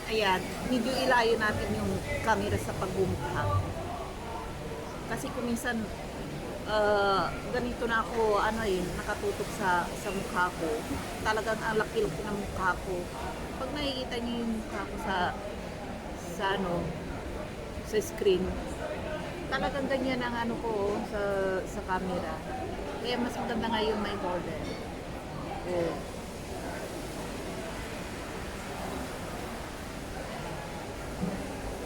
Ayan, medyo ilayo natin yung camera sa pagbumukha. Kasi kung minsan, ganito na ako, nakatutok sa mukha ko. Talagang ang laki-laki ng mukha ko. Pag nakikita niyo yung mukha ko sa screen, talagang ganyan ang ko sa camera. Kaya mas maganda nga yung may border. Oh.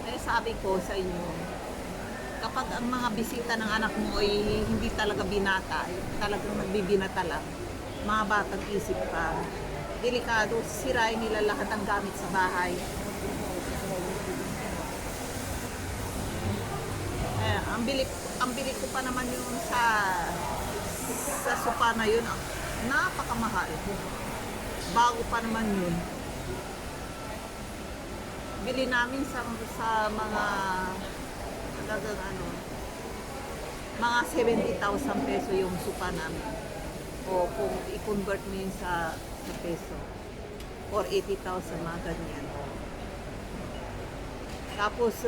Kaya sabi ko sa inyo, kapag ang mga bisita ng anak mo ay hindi talaga binata, talagang nagbibinata lang, mga batang isip pa, delikado, sirain nila lahat ng gamit sa bahay. Ang bilik ko pa naman yun sa sopa na yun, napakamahal. Bago pa naman yun. Bili namin sa mga talagang mga 70,000 peso yung sopa namin. O kung i-convert mo yun sa peso, or 80,000, mga ganyan. Tapos,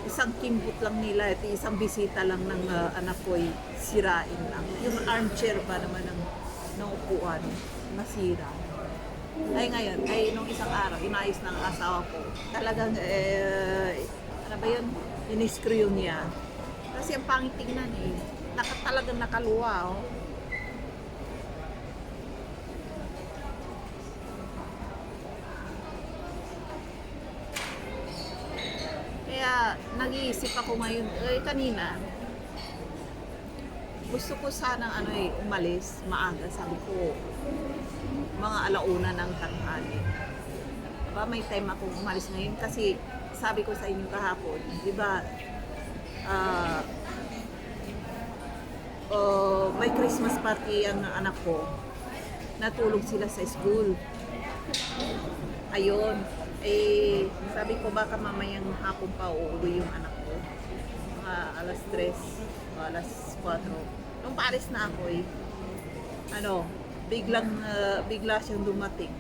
isang kimbot lang nila, ito isang bisita lang ng anak ko ay sirain lang. Yung armchair ba naman ng upuan, nasira. Ay ngayon, nung isang araw, inayos ng asawa ko. Talagang, ano ba yun? In-screw niya. Kasi ang pangit tingnan talagang nakaluwa, oh. Kaya nag-iisip ako ngayon, kanina, gusto ko sanang umalis maaga, sabi ko, mga alauna ng tanghali. Diba, may time akong umalis ngayon kasi sabi ko sa inyo kahapon, di ba, may Christmas party ang anak ko, natulog sila sa school. Ayun, sabi ko baka mamayang hapon pa uuwi yung anak ko. Mga alas 3 o alas 4. Nung paalis na ako bigla siyang dumating.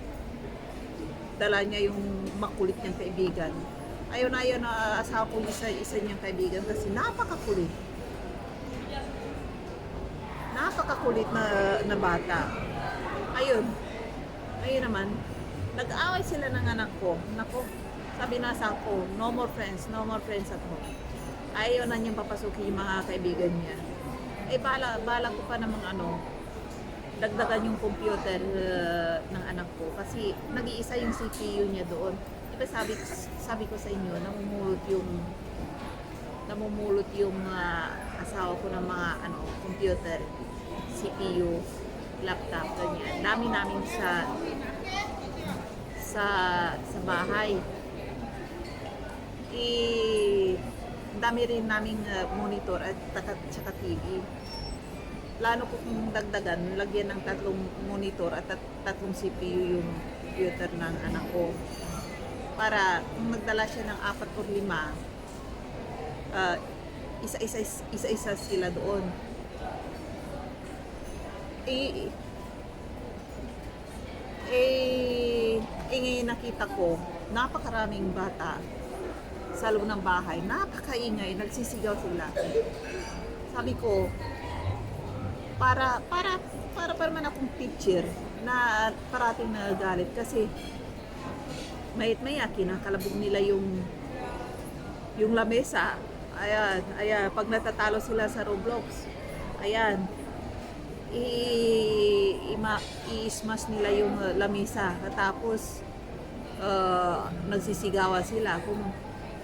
Dala niya yung makulit niyang kaibigan. Ayaw na asawa ko isa niyang kaibigan kasi napakakulit. Napakakulit na bata. Ayun naman, nag-away sila ng anak ko. Nako, sabi na sa ko, no more friends at home. Ayaw na niyang papasukin yung mga kaibigan niya. Bala ko pa namang dagdagan yung computer ng anak ko kasi nag-iisa yung CPU niya doon. Diba sabi ko sa inyo, namumulot yung asawa ko ng mga computer, CPU, laptop, ganyan. Dami namin sa bahay. Dami rin naming monitor at saka TV. Plano ko kung dagdagan, lagyan ng 3 monitor at 3 CPU yung computer ng anak ko. Para kung nagdala siya ng 4 o 5, isa-isa sila doon. Ngayon nakita ko, napakaraming bata sa loob ng bahay, napakaingay, nagsisigaw sila. Sabi ko, para man akong teacher na parating nagagalit kasi mayat-maya kinakalabog nila yung lamesa. Ayan, pag natatalo sila sa Roblox, ayan, i-smash nila yung lamesa. Tapos nagsisigawan sila. Kung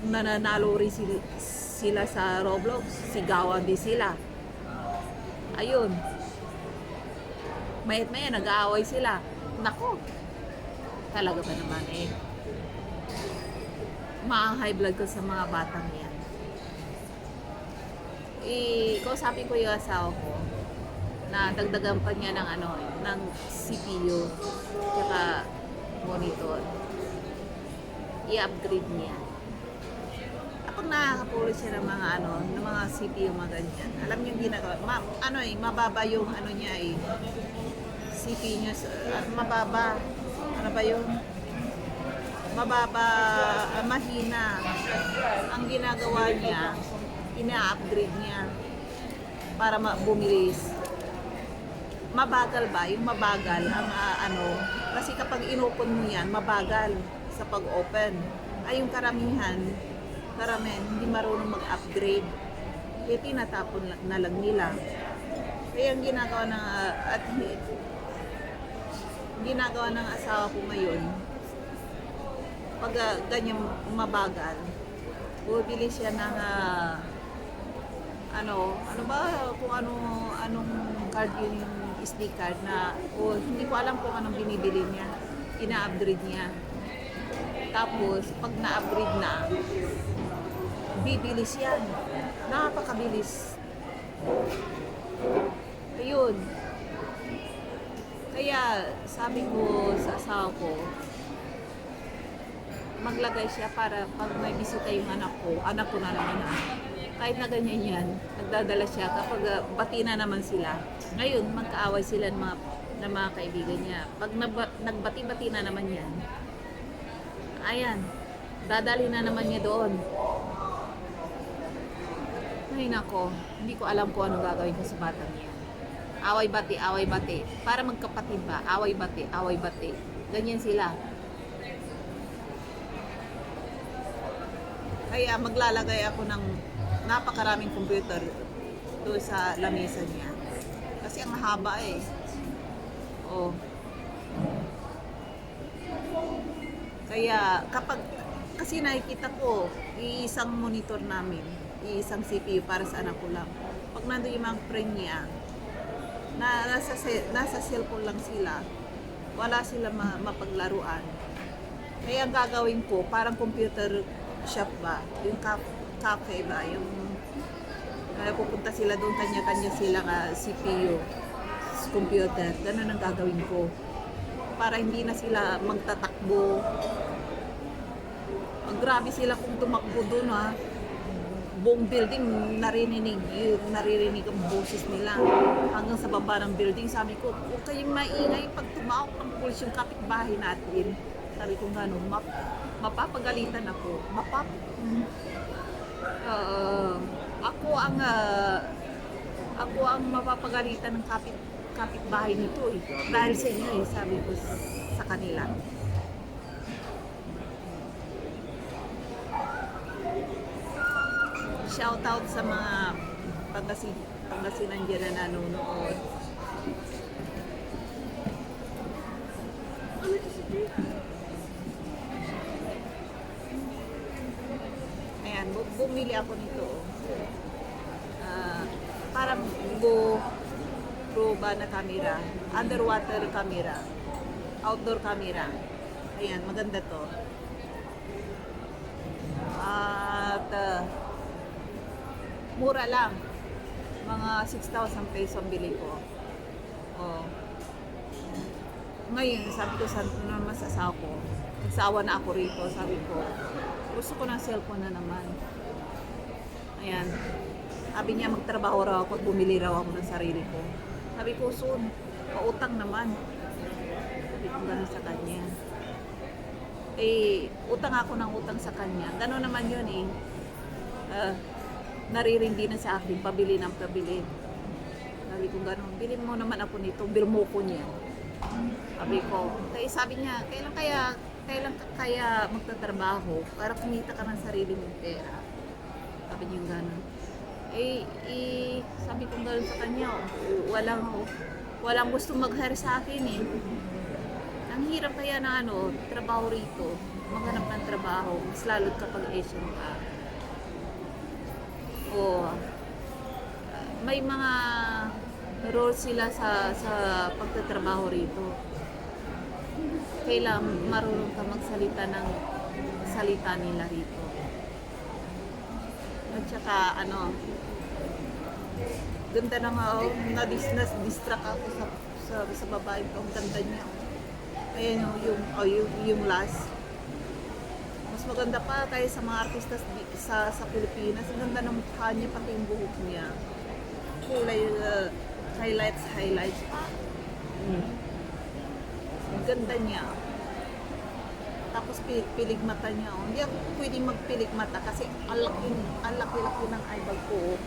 nananalo rin sila sa Roblox, sigawan din sila. Ayun, mayat-maya nag-aaway sila. Nako, talaga ba naman ma-high blood ko sa mga batang yan. Kausapin ko yung asawa ko na dagdagan pa niya ng CPU tsaka monitor. I-upgrade niya. Kapag nakakapulo siya ng mga CPU, mga ganyan, alam niyo yung ginagawa. Mababa yung niya CPU niya, at mababa. Ano ba yun? mababa, mahina. Ang ginagawa niya, ina-upgrade niya para bumilis. Mabagal ba? Yung mabagal ang kasi kapag inopen mo yan, mabagal sa pag-open. Ay yung karamihan hindi marunong mag-upgrade. Kaya tinatapon na lang nila. Kaya ang ginagawa ng asawa ko ngayon, pag ganyan mabagal, bumili siya ng anong card yun, yung SD card na, hindi ko alam kung anong binibili niya, ina-upgrade niya. Tapos, pag na-upgrade na, bibilis yan. Napakabilis. Ayun. Kaya, sabi ko sa asawa ko, maglagay siya para pag may bisita yung anak ko na naman kahit na ganyan yan, nagdadala siya kapag bati na naman sila. Ngayon, magkaaway sila ng mga kaibigan niya. Pag nagbati-bati na naman yan, ayan, dadali na naman niya doon. Ay nako, hindi ko alam kung anong gagawin ko sa batang niya. Away bati. Para magkapatid ba? Away bati. Ganyan sila. Kaya maglalagay ako ng napakaraming computer doon sa lamesa niya. Kasi ang haba eh. Kaya kasi nakikita ko, iisang monitor namin, iisang CPU para sa anak ko lang. Pag nandun yung mga friend niya, nasa cellphone lang sila, wala sila mapaglaruan. Kaya ang gagawin ko, parang computer shop ba, yung cafe ba, yung pupunta sila doon, kanya-kanya sila CPU, computer, ganun ang gagawin ko. Para hindi na sila magtatakbo. Grabe sila kung tumakbo doon buong building naririnig ang boses nila hanggang sa baba ng building. Sabi ko, huwag kayong maingay pag tumawag ng pulis yung kapitbahay natin. Sabi ko gano'n, mapapagalitan ako. Ako ang mapapagalitan ng kapitbahay nito eh. Dahil sa inyo eh, sabi ko sa kanila. Shout out sa mga Pangasinan dyan na nanonood. Ayan, bumili ako nito. Para pro ba na camera, underwater camera, outdoor camera. Ayan, maganda to. At mura lang. Mga 6,000 pesos ang bili ko. Ngayon, sabi ko sa naman sa asawa ko, nagsawa na ako rito, sabi ko, gusto ko ng cellphone na naman. Ayan. Sabi niya, magtrabaho raw ako at bumili raw ako ng sarili ko. Sabi ko, soon, pautang naman. Sabi ko gano'n sa kanya. Utang ako ng utang sa kanya. Gano'n naman yun eh. Naririndi na sa akin, pabili ng pabili. Sabi ko gano'n, bilhin mo naman ako nito, bilmo ko niya. Sabi ko, sabi niya, kailan ka kaya magtatrabaho para kumita ka ng sarili mong pera? Sabi niya gano'n. Sabi ko gano'n sa kanya, walang gustong mag-hire sa akin eh. Ang hirap kaya na trabaho rito, maghanap ng trabaho, mas lalo kapag Asian ka. May mga roles sila sa pagtatrabaho rito. Kailangan marunong ka magsalita ng salita nila rito. At saka ganda na nga na-distract ako sa babae ko. Ang ganda niya. Ayan yung last. Mas maganda pa tayo sa mga artista sa Pilipinas. Ang ganda ng mukha niya, pati yung buhok niya. Kulay, highlights pa. Ang ganda niya. Tapos pilig mata niya. Oh. Hindi ako pwedeng magpilig mata kasi ang laki-laki ng eyebag ko.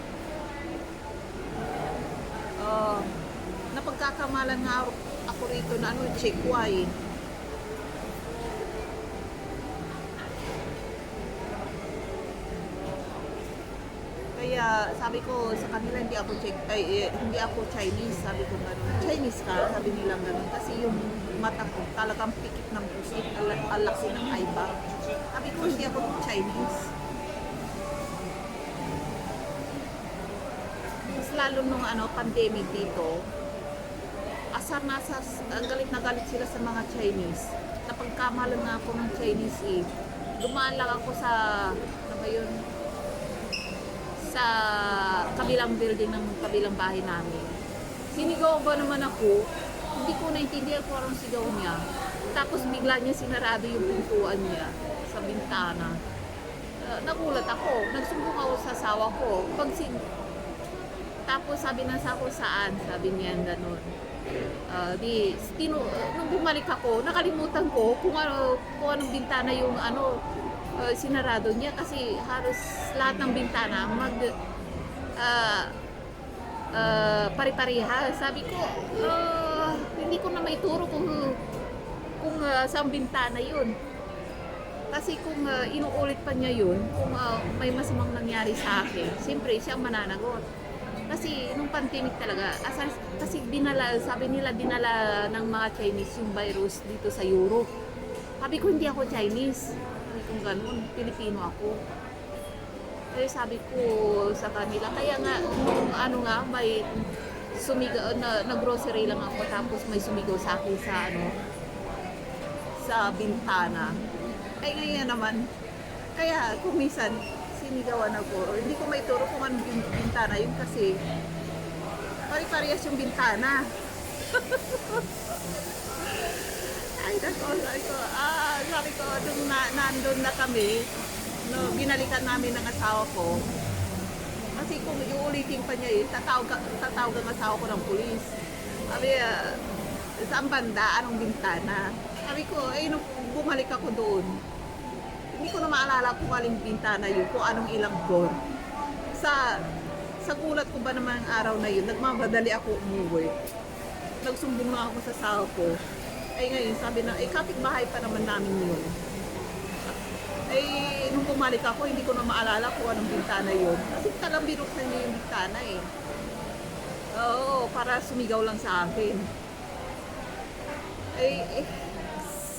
Oh. Napagkakamalan nga ako rito na ano, Chikway. Kaya sabi ko sa kanila hindi ako Chinese, sabi ko gano'n. Chinese ka, sabi nila gano'n. Kasi yung mata ko talagang pikit ng pusit, alaki ng eyebag. Sabi ko hindi ako Chinese. Mas lalo nung pandemic dito, galit na galit sila sa mga Chinese. Napagkamalan nga ako ng Chinese dumaan lang ako sa, ano ba yun, sa kabilang building ng kabilang bahay namin. Sinigaw ba naman ako? Hindi ko naintindihan kung anong sigaw niya. Tapos bigla niya sinarado yung pintuan niya sa bintana. Nagulat ako. Nagsumbong ako sa asawa ko. Tapos sabi ng asawa ko, saan? Sabi niya gano'n. Nung bumalik ako, nakalimutan ko kung anong bintana yung sinarado niya kasi halos lahat ng bintana pare-pareha. Sabi ko, hindi ko na maituro kung saan bintana yun. Kasi kung inuulit pa niya yun, kung may masamang nangyari sa akin, siyempre siya mananagot. Kasi nung pandemic talaga, kasi sabi nila dinala ng mga Chinese yung virus dito sa Europe. Sabi ko, hindi ako Chinese. Sabi ko ganun, Pilipino ako. Kaya sabi ko sa kanila, kaya nga, may sumigaw, na-grocery lang ako, tapos may sumigaw sa akin sa bintana. Ay ngayon naman, kaya kung minsan, sinigawan ako, or hindi ko maituro kung anong bintana yun kasi pare-parehas yung bintana. Ay, sabi ko, nandun na kami, binalikan namin ng asawa ko. Kasi kung iulitin pa niya tatawag ang asawa ko ng pulis. Sabi, saan banda, anong bintana? Sabi ko, nung bumalik ako doon, hindi ko na maalala kung aling bintana yun, kung anong ilang floor. Sa gulat ko ba naman ang araw na yun, nagmamadali ako umuwi. Nagsumbong na ako sa asawa ko. Ay ngayon, sabi na, kapitbahay pa naman namin yun. Nung bumalik ako, hindi ko na maalala kung anong bintana yun. Kasi talang binuksan niya yung bintana Oo, para sumigaw lang sa akin.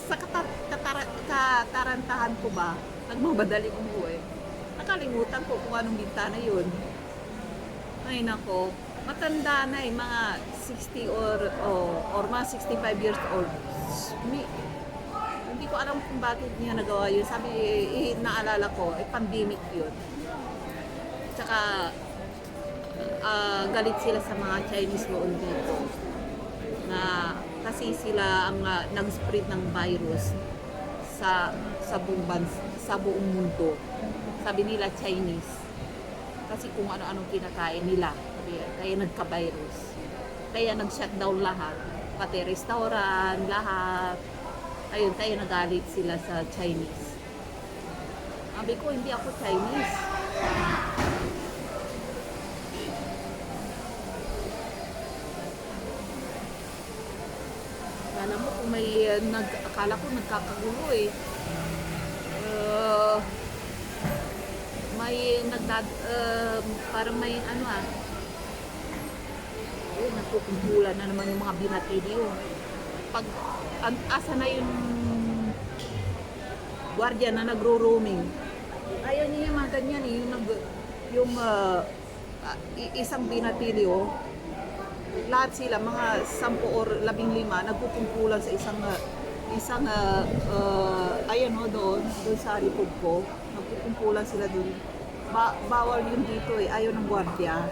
Sa katarantahan ko ba, nagmamadaling umuwi. Nakalimutan ko kung anong bintana yun. Ay nako, matanda na mga 60 or mga 65 years old. Hindi ko alam kung bakit niya nagawa yun. Sabi, naalala ko, pandemic yun. Tsaka, galit sila sa mga Chinese noon dito. Na, kasi sila ang nag-spread ng virus sa buong mundo. Sabi nila Chinese. Kasi kung ano-anong kinakain nila. Kaya nagka-virus. Kaya nag-shutdown lahat. Pati restaurant, lahat. Ayun, kaya nagalit sila sa Chinese. Sabi ko, hindi ako Chinese. Alam mo, kung may akala ko nagkakagulo may parang may nagkukumpulan na naman yung mga binatilyo. Pag asa na yung gwardiya na nagro-roaming, ayaw niya yung mga ganyan yung isang binatilyo, lahat sila mga 10 or 15 nagkukumpulan sa isang doon sa likod ko, nagkukumpulan sila doon. Bawal yun dito ayaw ng gwardiya.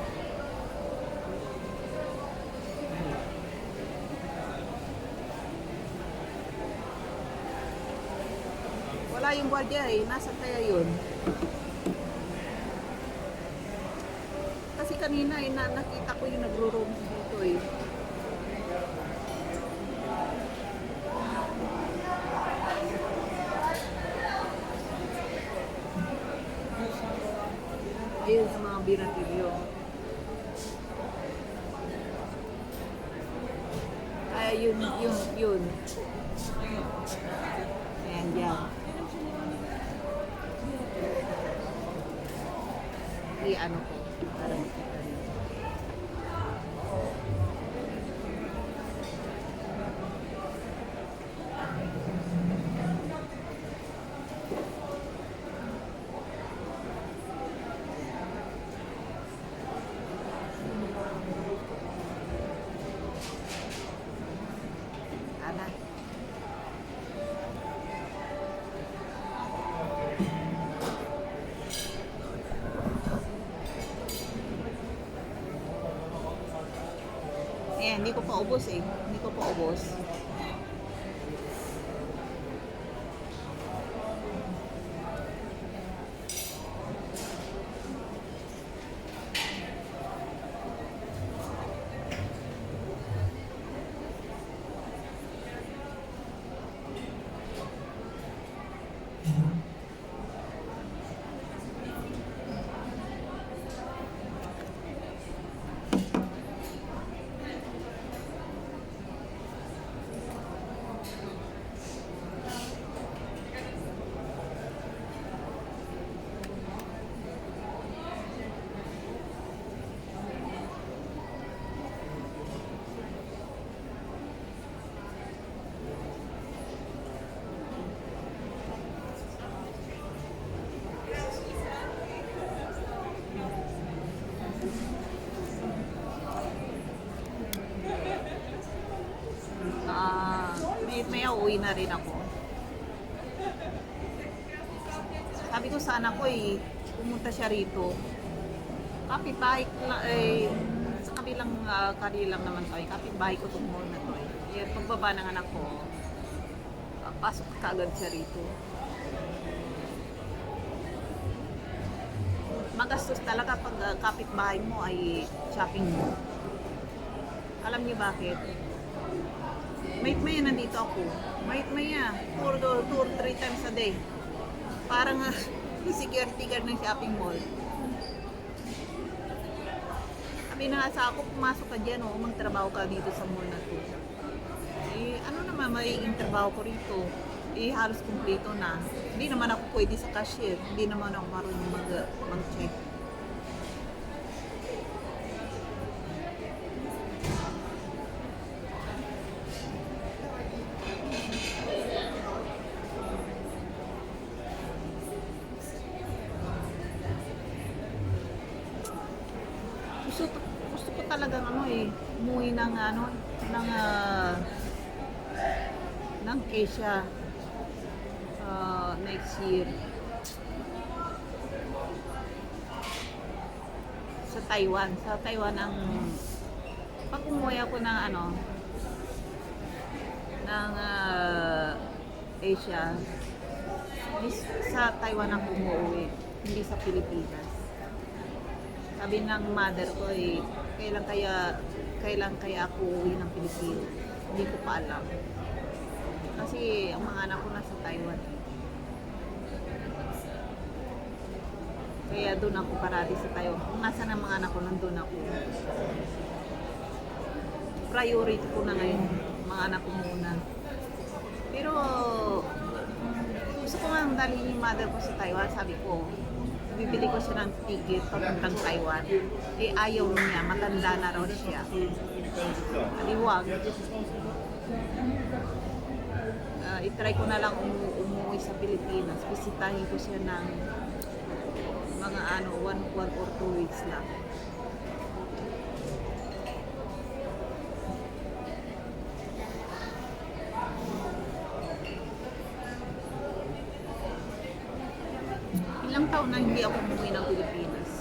Wala yung gwardiya nasaan kaya yun? Kasi kanina nakita ko yung nagro-roam dito Ayun sa mga binatilyo. Kaya yun. Ayan, yan. I-ano ko. Para makita niyo. Ana. Ayan, hindi ko pa ubos eh. Hindi ko pa ubos. May uwi na rin ako. Sabi ko sana ko pumunta siya rito. Kapitbahay lang, sa kabilang kari lang naman to. Kapitbahay ko itong mall na to. Pagbaba ng anak ko, pasok kaagad siya rito. Magastos talaga pag kapitbahay mo ay shopping mo. Alam niyo bakit? Maya nandito ako. Maya, 2 or 3 times a day. Parang security guard ng shopping mall. Sabi na nga sa ako, pumasok ka dyan, magtrabaho ka dito sa mall na to. Ano naman magiging trabaho ko rito? Halos kumpleto na. Hindi naman ako pwede sa cashier. Hindi naman ako marunong mag-check. Gusto ko talagang umuwi ng Asia next year sa Taiwan ang pag umuwi ako ng Asia sa Taiwan ang umuwi, hindi sa Pilipinas. Sabi ng mother ko kailan kaya ako uwi ng Pilipinas. Hindi ko pa alam. Kasi ang mga anak ko nasa Taiwan. Kaya doon ako parati sa Taiwan. Kung nasa ng mga anak ko, nandun ako. Priority ko na ngayon, mga anak ko muna. Pero gusto ko nga dalhin yung mother ko sa Taiwan. Sabi ko, bibili ko siya ng ticket papuntang Taiwan. Ayaw niya, matanda na raw siya. Aliwag. I-try ko na lang umuwi sa Pilipinas. Bisitahin ko siya ng mga 1 or 2 weeks lang. Ilang taon na hindi ako umuwi ng Pilipinas.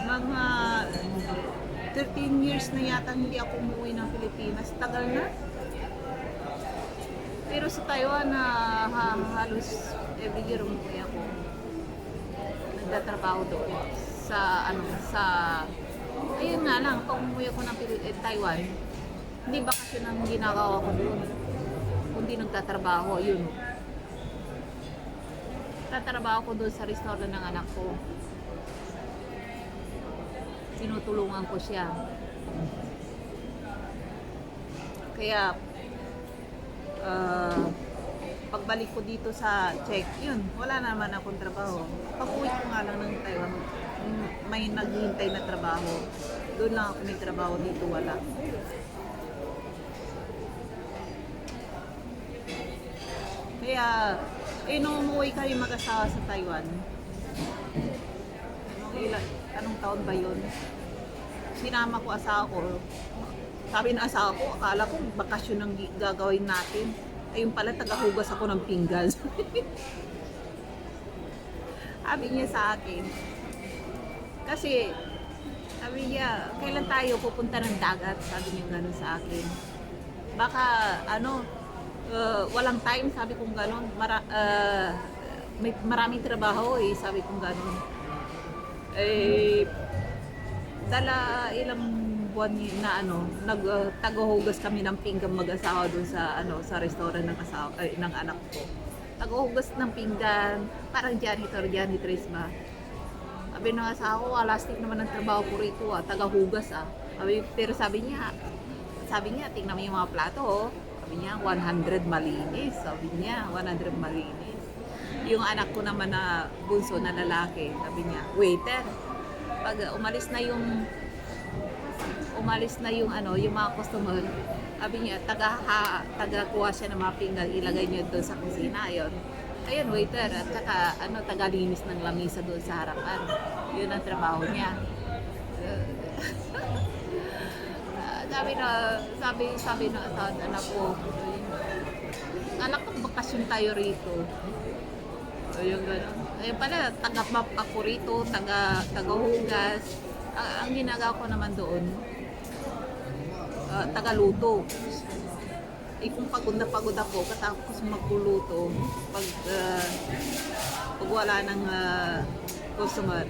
Mga 13 years na yata hindi ako umuwi ng Pilipinas. Tagal na. Pero sa Taiwan halos every year umuwi ako. Nagtatrabaho doon ayun nga lang, pag umuwi ako ng Taiwan, hindi bakasyon ang ginagawa ko doon. Kundi nagtatrabaho, yun. Nagtatrabaho ko doon sa restaurant ng anak ko. Tinutulungan ko siya. Kaya, pagbalik ko dito sa check, yun, wala naman akong trabaho. Pag-uwi ko nga lang ng Taiwan, may naghihintay na trabaho. Doon lang ako may trabaho, dito wala. Kaya, nung umuwi kami mag-asawa sa Taiwan, anong taon ba yun? Sinama ko asawa ko. Sabi ng asawa ko, akala ko bakasyon ang gagawin natin. Ayun pala, tagahugas ako ng pinggan. Sabi niya sa akin. Kasi, sabi niya, kailan tayo pupunta ng dagat? Sabi niya gano'n sa akin. Baka, walang time, sabi kong gano'n. May maraming trabaho sabi kong gano'n. Ilang buwan na nagtaguhugas kami ng pinggan mag-asawa doon sa restaurant ng anak ko. Taguhugas ng pinggan, parang janitress ba? Sabi ng asawa ko, lastik naman ang trabaho ko rito tagahugas Pero sabi niya, tingnan mo yung mga plato Sabi niya, 100 malinis. Sabi niya, 100 malinis. Yung anak ko naman na bunso na lalaki, sabi niya, waiter, pag umalis na yung yung mga customer, sabi niya, taga-kuha siya ng mga pinggan, ilagay niyo doon sa kusina. Ayun, waiter, at saka taga-linis ng lamisa doon sa harapan. Yun ang trabaho niya. Sabi na anak ko, bakasyon tayo rito. Yung gano'n. Ayun pala, taga-map ako rito, taga-hugas. Ang ginagawa ko naman doon, taga-luto. Kung pagod ako, katapos magluluto, pag wala ng customer,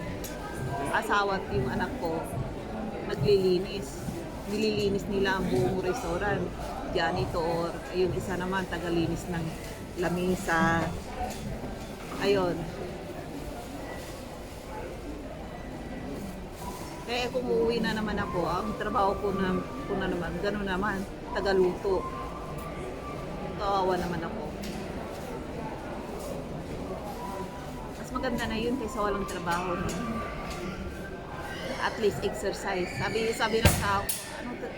asawa at yung anak ko, naglilinis. Nililinis nila ang buong restaurant. Janitor, yung isa naman, taga-linis ng lamisa. Ayun. Kaya kung uuwi na naman ako, ang trabaho ko na naman, gano'n naman, tagaluto. Kawawa naman ako. Mas maganda na yun kaysa walang trabaho. At least exercise. Sabi ng tao,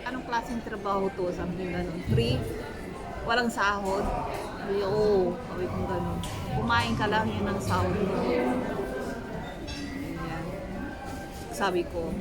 anong klaseng trabaho to? Sabi ng gano'n. Free? Walang sahod? Sabi kong gano'n. Kumain ka lang, yun ang sahod mo. Ayan. Sabi ko.